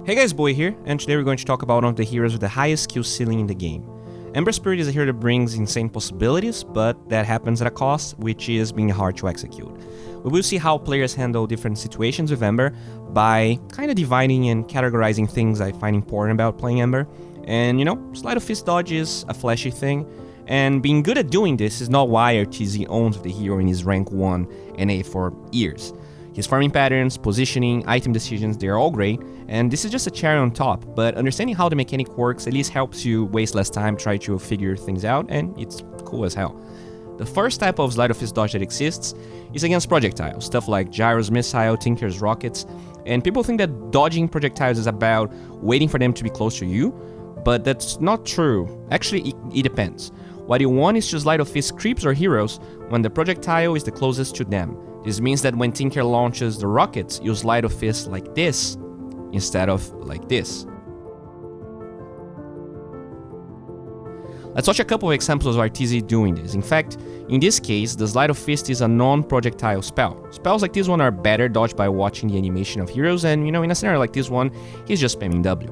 Hey guys, Boy here, and today we're going to talk about one of the heroes with the highest skill ceiling in the game. Ember Spirit is a hero that brings insane possibilities, but that happens at a cost, which is being hard to execute. We will see how players handle different situations with Ember by kind of dividing and categorizing things I find important about playing Ember. And Sleight of Fist dodge is a flashy thing, and being good at doing this is not why Arteezy owns the hero in his rank 1 NA for years. His farming patterns, positioning, item decisions, they're all great, and this is just a cherry on top, but understanding how the mechanic works at least helps you waste less time trying to figure things out, and it's cool as hell. The first type of Sleight of Fist dodge that exists is against projectiles, stuff like Gyro's missile, Tinker's rockets, and people think that dodging projectiles is about waiting for them to be close to you, but that's not true. Actually, it depends. What you want is to Sleight of Fist creeps or heroes when the projectile is the closest to them. This means that when Tinker launches the rockets, you Sleight of Fist like this, instead of like this. Let's watch a couple of examples of Arteezy doing this. In fact, in this case, the Sleight of Fist is a non-projectile spell. Spells like this one are better dodged by watching the animation of heroes, and in a scenario like this one, he's just spamming W.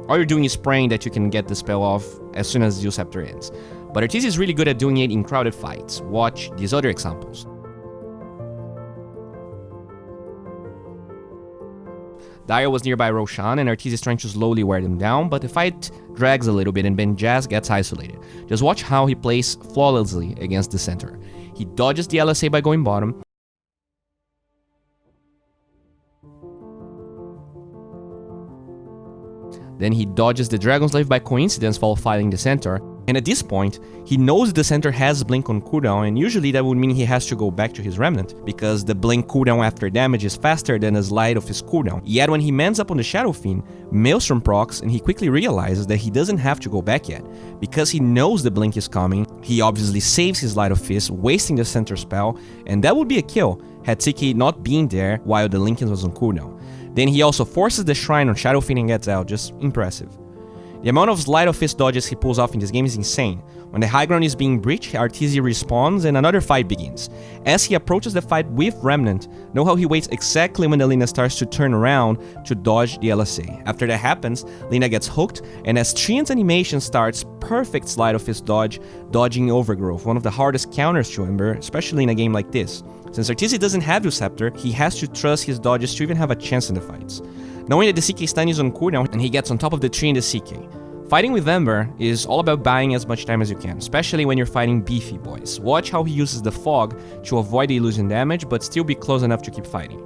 All you're doing is praying that you can get the spell off as soon as the scepter ends. But Arteezy is really good at doing it in crowded fights. Watch these other examples. Dyer was nearby Roshan, and Arteezy is trying to slowly wear them down, but the fight drags a little bit and Ben Jazz gets isolated. Just watch how he plays flawlessly against the center. He dodges the LSA by going bottom, then he dodges the Dragon Slave by coincidence while fighting the center, and at this point, he knows the center has Blink on cooldown, and usually that would mean he has to go back to his Remnant, because the Blink cooldown after damage is faster than a Sleight of his cooldown. Yet when he mans up on the Shadow Fiend, Maelstrom procs, and he quickly realizes that he doesn't have to go back yet. Because he knows the Blink is coming, he obviously saves his Sleight of Fist, wasting the center spell, and that would be a kill, had TK not been there while the Lincoln was on cooldown. Then he also forces the Shrine on Shadow Fiend and gets out, just impressive. The amount of Sleight of Fist dodges he pulls off in this game is insane. When the high ground is being breached, Arteezy respawns and another fight begins. As he approaches the fight with Remnant, know how he waits exactly when the Lina starts to turn around to dodge the LSA. After that happens, Lina gets hooked, and as Trian's animation starts, perfect Sleight of Fist dodge, dodging Overgrowth, one of the hardest counters to Ember, especially in a game like this. Since Arteezy doesn't have the scepter, he has to trust his dodges to even have a chance in the fights. Knowing that the CK stun is on cooldown and he gets on top of the tree in the CK. Fighting with Ember is all about buying as much time as you can, especially when you're fighting beefy boys. Watch how he uses the fog to avoid the illusion damage, but still be close enough to keep fighting.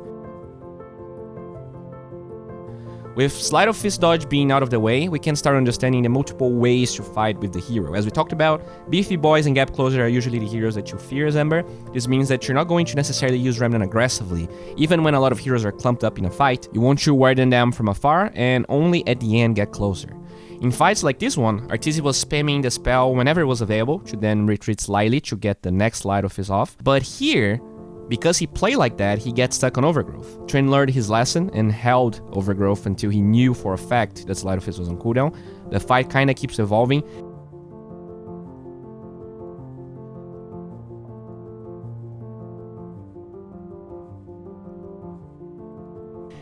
With Sleight of Fist dodge being out of the way, we can start understanding the multiple ways to fight with the hero. As we talked about, beefy boys and gap closer are usually the heroes that you fear as Ember. This means that you're not going to necessarily use Remnant aggressively. Even when a lot of heroes are clumped up in a fight, you want to wear them down from afar and only at the end get closer. In fights like this one, Arteezy was spamming the spell whenever it was available to then retreat slightly to get the next Sleight of Fist off. But here, because he played like that, he gets stuck on Overgrowth. Trin learned his lesson and held Overgrowth until he knew for a fact that Sleight of Fist was on cooldown. The fight kinda keeps evolving.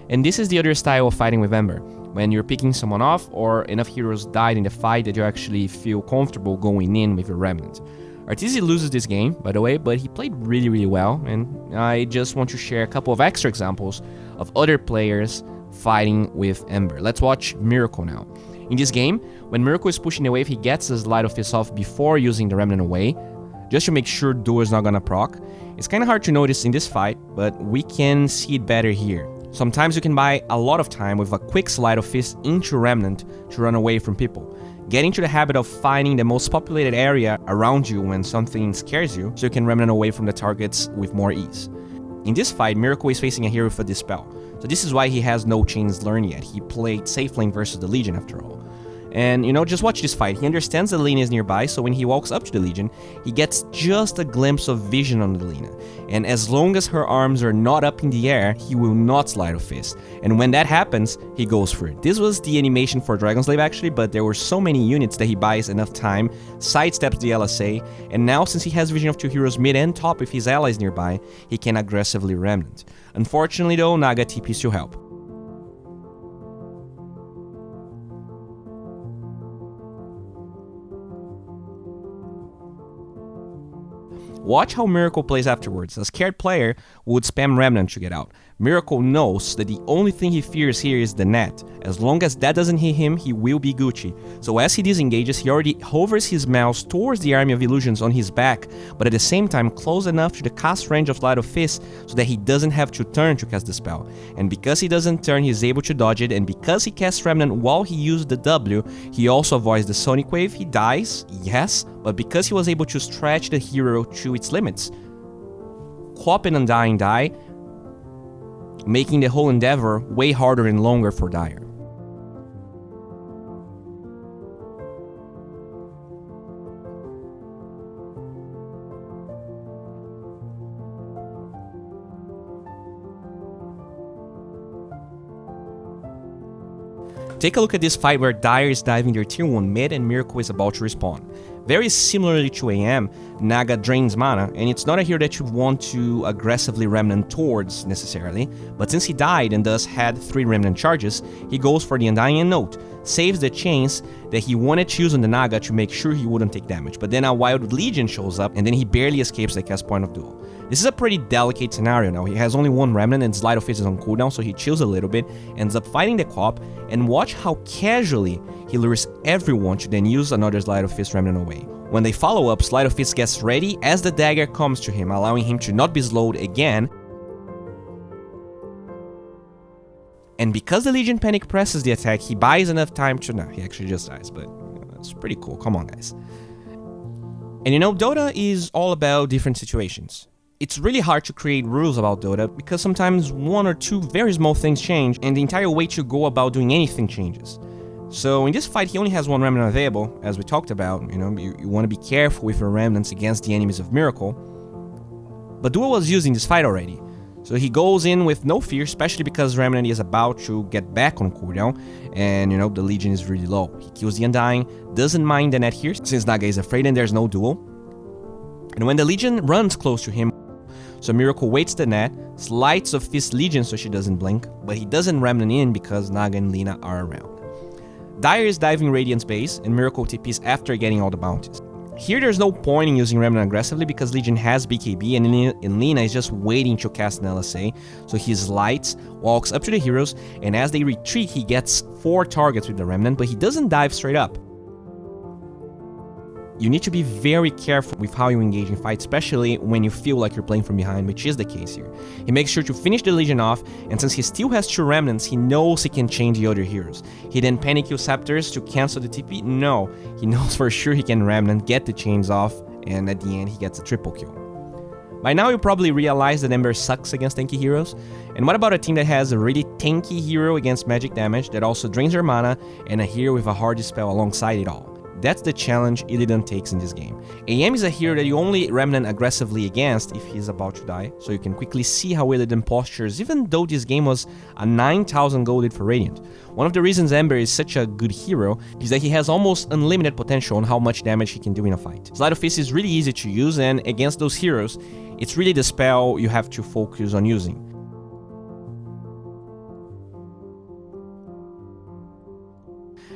And this is the other style of fighting with Ember, when you're picking someone off or enough heroes died in the fight that you actually feel comfortable going in with your Remnant. Arteezy loses this game, by the way, but he played really well, and I just want to share a couple of extra examples of other players fighting with Ember. Let's watch Miracle now. In this game, when Miracle is pushing the wave, he gets his Sleight of Fist off before using the Remnant away, just to make sure Duo is not gonna proc. It's kinda hard to notice in this fight, but we can see it better here. Sometimes you can buy a lot of time with a quick Sleight of Fist into Remnant to run away from people. Get into the habit of finding the most populated area around you when something scares you, so you can Remnant away from the targets with more ease. In this fight, Miracle is facing a hero with a Dispel, so this is why he has no chains learned yet. He played safe lane versus the Legion after all. And just watch this fight. He understands the Lina is nearby, so when he walks up to the Legion, he gets just a glimpse of vision on the Lina. And as long as her arms are not up in the air, he will not Sleight of Fist. And when that happens, he goes for it. This was the animation for Dragon Slave actually, but there were so many units that he buys enough time, sidesteps the LSA, and now since he has vision of two heroes mid and top with his allies nearby, he can aggressively Remnant. Unfortunately though, Naga TPs to help. Watch how Miracle plays afterwards. A scared player would spam Remnant to get out. Miracle knows that the only thing he fears here is the net. As long as that doesn't hit him, he will be Gucci. So as he disengages, he already hovers his mouse towards the army of illusions on his back, but at the same time close enough to the cast range of Sleight of Fist so that he doesn't have to turn to cast the spell. And because he doesn't turn, he's able to dodge it, and because he casts Remnant while he used the W, he also avoids the Sonic Wave. He dies, yes, but because he was able to stretch the hero to its limits. Co-op and Undying die, making the whole endeavor way harder and longer for Dire. Take a look at this fight where Dire is diving their tier 1 mid and Miracle is about to respawn. Very similarly to AM, Naga drains mana, and it's not a hero that you want to aggressively Remnant towards necessarily, but since he died and thus had 3 Remnant charges, he goes for the Undying and Note, saves the chains that he wanted to use on the Naga to make sure he wouldn't take damage, but then a Wild Legion shows up and then he barely escapes the cast point of Duel. This is a pretty delicate scenario now. He has only 1 Remnant and Sleight of Fist is on cooldown, so he chills a little bit, ends up fighting the co-op, and watch how casually he lures everyone to then use another Sleight of Fist Remnant away. When they follow up, Sleight of Fist gets ready as the dagger comes to him, allowing him to not be slowed again. And because the Legion Panic presses the attack, he buys enough time to... No, he actually just dies, but that's pretty cool. Come on, guys. And you know, Dota is all about different situations. It's really hard to create rules about Dota because sometimes 1 or 2 very small things change and the entire way to go about doing anything changes. So in this fight, he only has 1 Remnant available, as we talked about. You know, you want to be careful with your Remnants against the enemies of Miracle. But Duel was using this fight already, so he goes in with no fear, especially because Remnant is about to get back on cooldown, and you know, the Legion is really low. He kills the Undying, doesn't mind the net here, since Naga is afraid and there's no Duel. And when the Legion runs close to him, so Miracle waits the net, Sleight of Fist Legion so she doesn't blink, but he doesn't Remnant in because Naga and Lina are around. Dire is diving Radiant's base, and Miracle TPs after getting all the bounties. Here there's no point in using Remnant aggressively because Legion has BKB and Lina is just waiting to cast an LSA, so he slides, walks up to the heroes, and as they retreat he gets 4 targets with the Remnant, but he doesn't dive straight up. You need to be very careful with how you engage in fights, especially when you feel like you're playing from behind, which is the case here. He makes sure to finish the Legion off, and since he still has 2 Remnants, he knows he can chain the other heroes. He then panic kills Scepters to cancel the TP? No, he knows for sure he can Remnant, get the chains off, and at the end he gets a triple kill. By now you probably realize that Ember sucks against tanky heroes, and what about a team that has a really tanky hero against magic damage that also drains her mana, and a hero with a hard dispel alongside it all? That's the challenge Illidan takes in this game. AM is a hero that you only Remnant aggressively against if he's about to die, so you can quickly see how Illidan postures even though this game was a 9,000 golded for Radiant. One of the reasons Ember is such a good hero is that he has almost unlimited potential on how much damage he can do in a fight. Sleight of Fist is really easy to use, and against those heroes, it's really the spell you have to focus on using.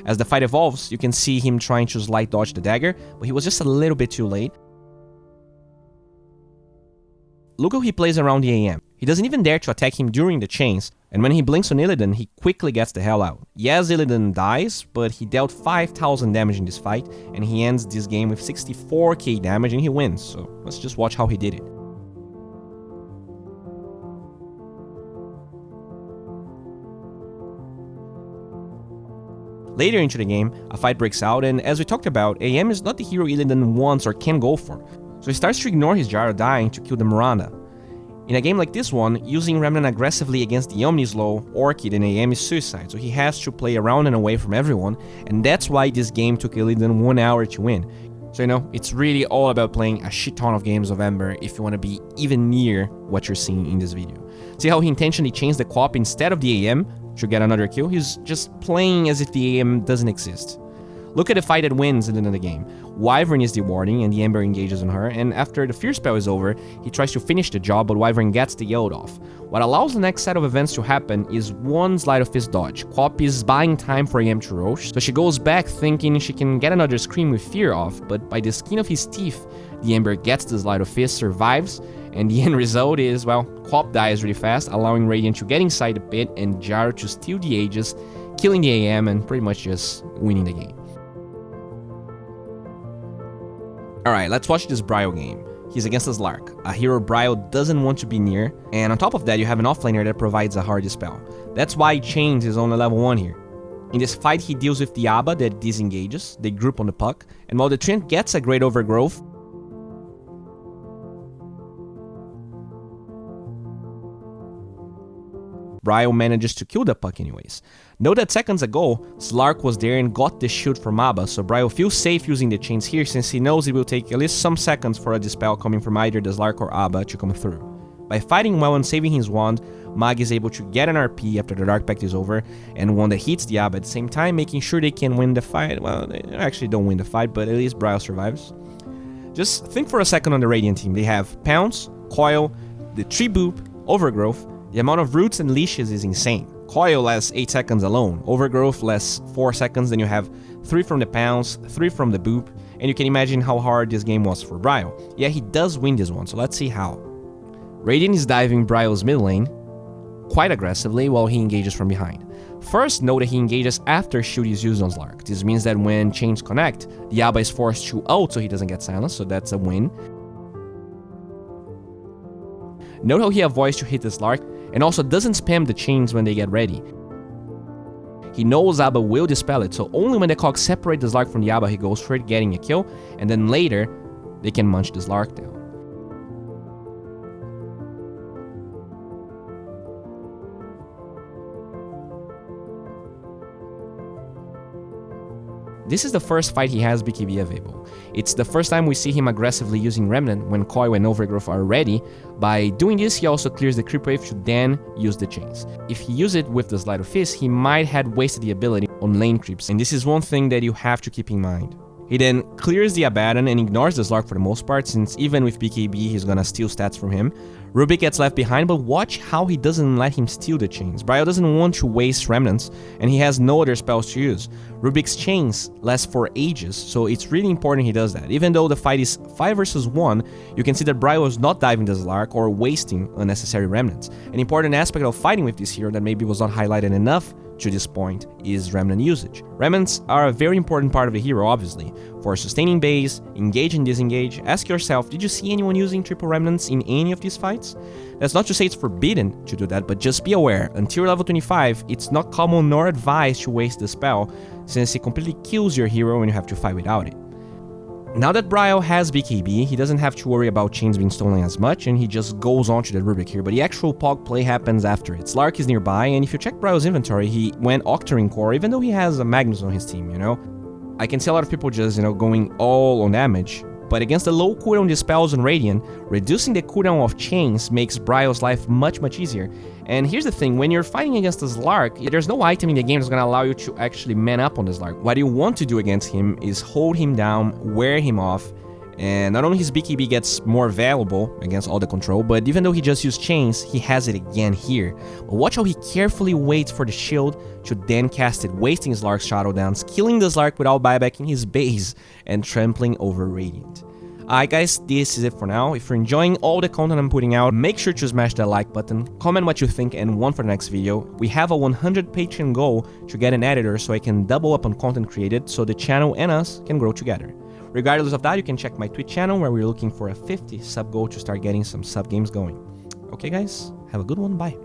As the fight evolves, you can see him trying to slight dodge the dagger, but he was just a little bit too late. Look how he plays around the AM. He doesn't even dare to attack him during the chains, and when he blinks on Illidan, he quickly gets the hell out. Yes, Illidan dies, but he dealt 5,000 damage in this fight, and he ends this game with 64k damage and he wins, so let's just watch how he did it. Later into the game, a fight breaks out, and as we talked about, AM is not the hero Illidan wants or can go for, so he starts to ignore his Gyro dying to kill the Miranda. In a game like this one, using Remnant aggressively against the Omnislow, Orchid, and AM is suicide, so he has to play around and away from everyone, and that's why this game took Illidan 1 hour to win. So you know, it's really all about playing a shit ton of games of Ember if you want to be even near what you're seeing in this video. See how he intentionally changed the co-op instead of the AM to get another kill? He's just playing as if the AM doesn't exist. Look at the fight that wins at the end of the game. Wyvern is the warding, and the Ember engages on her, and after the Fear spell is over, he tries to finish the job, but Wyvern gets the yield off. What allows the next set of events to happen is one Sleight of Fist dodge. Quap is buying time for Yam to roach, so she goes back thinking she can get another Scream with Fear off, but by the skin of his teeth, the Ember gets the Sleight of Fist, survives, and the end result is, well, Quap dies really fast, allowing Radiant to get inside the pit and Gyro to steal the Aegis, killing the AM and pretty much just winning the game. Alright, let's watch this Bryle game. He's against a Slark, a hero Bryle doesn't want to be near, and on top of that you have an offlaner that provides a hard dispel. That's why Chains is on the level 1 here. In this fight he deals with the Abba that disengages, they group on the puck, and while the Treant gets a great overgrowth, Bryle manages to kill the puck anyways. Note that seconds ago, Slark was there and got the shield from Abba, so Bryle feels safe using the chains here since he knows it will take at least some seconds for a dispel coming from either the Slark or Abba to come through. By fighting well and saving his wand, Mag is able to get an RP after the Dark Pact is over, and one that hits the Abba at the same time, making sure they can win the fight. Well, they actually don't win the fight, but at least Bryle survives. Just think for a second on the Radiant team. They have Pounce, Coil, the Tree Boop, Overgrowth. The amount of roots and leashes is insane. Coil lasts 8 seconds alone, Overgrowth lasts 4 seconds, then you have 3 from the Pounce, 3 from the Boop, and you can imagine how hard this game was for Bryle. Yeah, he does win this one, so let's see how. Radiant is diving Bryle's mid lane quite aggressively while he engages from behind. First, note that he engages after shield is used on Slark. This means that when chains connect, the Abba is forced to ult so he doesn't get silenced, so that's a win. Note how he avoids to hit the Slark, and also doesn't spam the chains when they get ready. He knows Abba will dispel it, so only when the cogs separate the Slark from the Abba he goes for it, getting a kill, and then later, they can munch the Slark down. This is the first fight he has BKB available. It's the first time we see him aggressively using Remnant when Coil and Overgrowth are ready. By doing this, he also clears the creep wave to then use the chains. If he used it with the Sleight of Fist, he might have wasted the ability on lane creeps, and this is one thing that you have to keep in mind. He then clears the Abaddon and ignores the Slark for the most part, since even with BKB he's gonna steal stats from him. Rubik gets left behind, but watch how he doesn't let him steal the chains. Bryle doesn't want to waste remnants, and he has no other spells to use. Rubik's chains last for ages, so it's really important he does that. Even though the fight is 5 versus 1, you can see that Bryle is not diving the Slark or wasting unnecessary remnants. An important aspect of fighting with this hero that maybe was not highlighted enough to this point is remnant usage. Remnants are a very important part of the hero, obviously. For sustaining base, engage and disengage, ask yourself, did you see anyone using triple remnants in any of these fights? That's not to say it's forbidden to do that, but just be aware, until level 25, it's not common nor advised to waste the spell, since it completely kills your hero when you have to fight without it. Now that Bryle has BKB, he doesn't have to worry about chains being stolen as much, and he just goes on to the Rubik here, but the actual Pog play happens after it. Slark is nearby, and if you check Bryle's inventory, he went Octarine Core, even though he has a Magnus on his team, you know? I can see a lot of people just, going all on damage, but against the low cooldown dispels on Radiant, reducing the cooldown of chains makes Bryle's life much easier. And here's the thing, when you're fighting against a Slark, there's no item in the game that's gonna allow you to actually man up on the Slark. What you want to do against him is hold him down, wear him off, and not only his BKB gets more valuable against all the control, but even though he just used chains, he has it again here. But watch how he carefully waits for the shield to then cast it, wasting Slark's Shadow Dance, killing the Slark without buybacking his base, and trampling over Radiant. Alright guys, this is it for now. If you're enjoying all the content I'm putting out, make sure to smash that like button, comment what you think and want for the next video. We have a 100 Patreon goal to get an editor so I can double up on content created so the channel and us can grow together. Regardless of that, you can check my Twitch channel where we're looking for a 50 sub goal to start getting some sub games going. Okay guys, have a good one, bye.